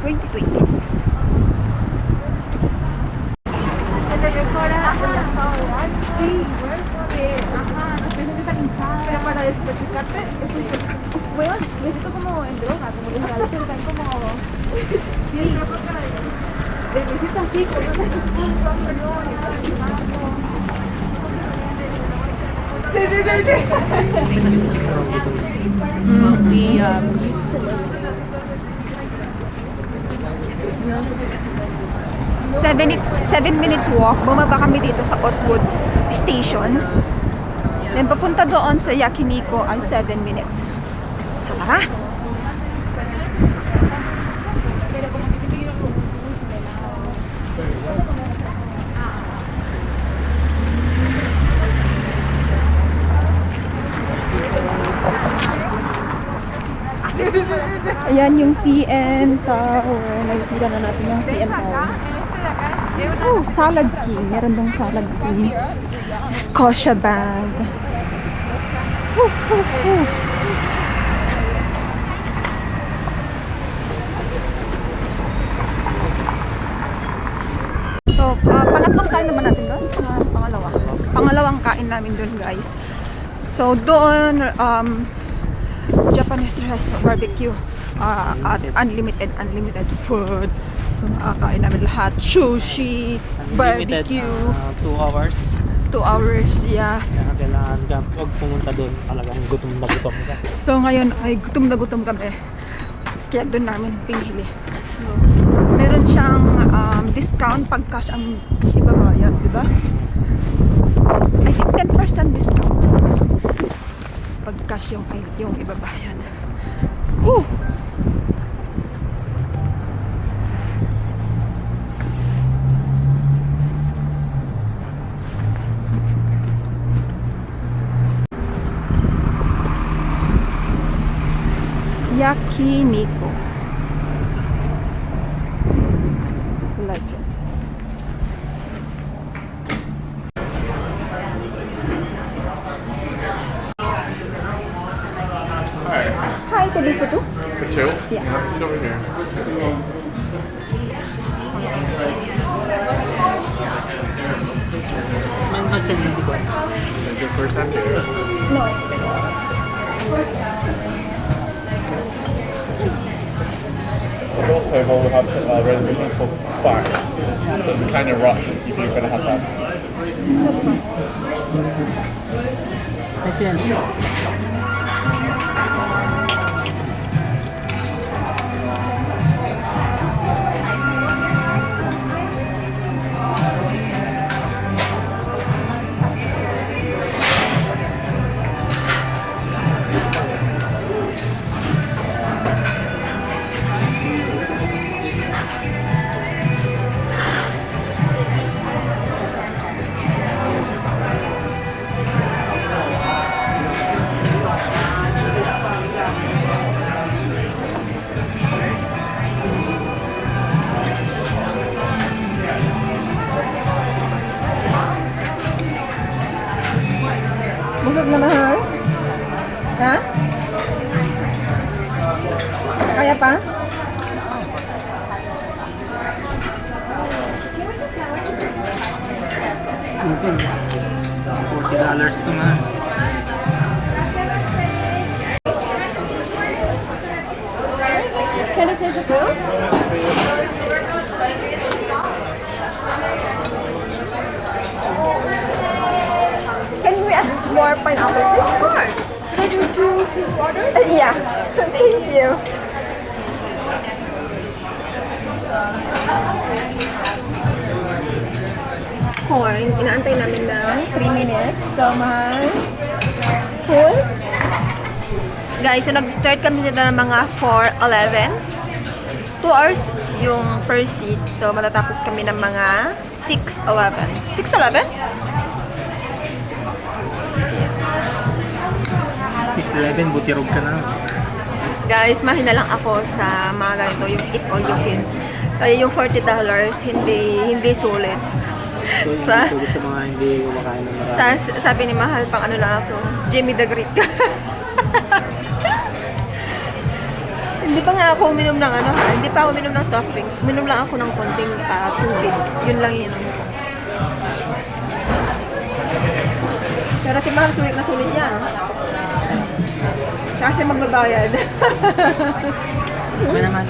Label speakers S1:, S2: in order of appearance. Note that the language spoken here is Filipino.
S1: 2026.
S2: Pero para despotricarte, bueno, necesito como en droga, como en la leche, como... Sí, necesito así, como...
S1: Seven minutes walk. Bumaba kami dito sa Oswood Station. Then papunta doon sa Yakiniku ay 7 minutes. So tara! Ayan yung CN Tower. Nakikita na natin yung CN Tower. Oh, Salad King. Meron dong Salad King. Scotiabank. So, pangatlong kain naman natin doon. Pangalawa. Pangalawang kain namin doon, guys. So, doon, Japanese restaurant barbecue. Unlimited food. So, makakain namin lahat. Sushi, barbecue.
S3: 2 hours.
S1: 2 hours, yeah.
S3: Kaya kailangan ka, huwag pumunta doon, talagang gutom na gutom ka.
S1: So, ngayon ay gutom na gutom kami. Kaya doon namin pinili. So, meron siyang discount pag cash ang ibabayad, di ba? So, I think 10% discount pag cash yung ibabayad. Whew! Yakiniku. Like it. Hi, can you photo?
S4: For two?
S1: Yeah.
S4: Sit over here.
S3: May mag-send ko.
S4: Is your first time here?
S1: No.
S4: The Ghost Table will have reservations for 5. So it's kind of rush if you're going to have that.
S1: That's fine.
S3: Kasi yan.
S1: Busog na mahal? Ha? Kaya pa?
S3: $40 naman.
S2: Can I say the food?
S1: Can we add more pineapple?
S2: Of course. Should I do two orders?
S1: Yeah. Thank you. Corn. Inaantay namin ng 3 minutes. So, mahal. Full. Guys, so nag-start kami dito ng mga 4:11. 2 hours yung per seat. So, matatapos kami ng mga 6:11. 6:11?
S3: 611, butirog ka na.
S1: Guys, mahina lang ako sa mga ganito, yung eat all you can. Kaya yung $40, hindi sulit.
S3: So,
S1: Sa-
S3: hindi sa mga hindi kumakain ng marami.
S1: Sabi ni Mahal, pang ano lang ako, Jimmy the Greek. Hindi pa nga ako uminom ng ano, hindi pa ako uminom ng soft drinks. Uminom lang ako ng konting tubig. Yun lang yun. Pero si Mahal sulit na sulit yan. Siya kasi magbabayad.
S3: Kami naman.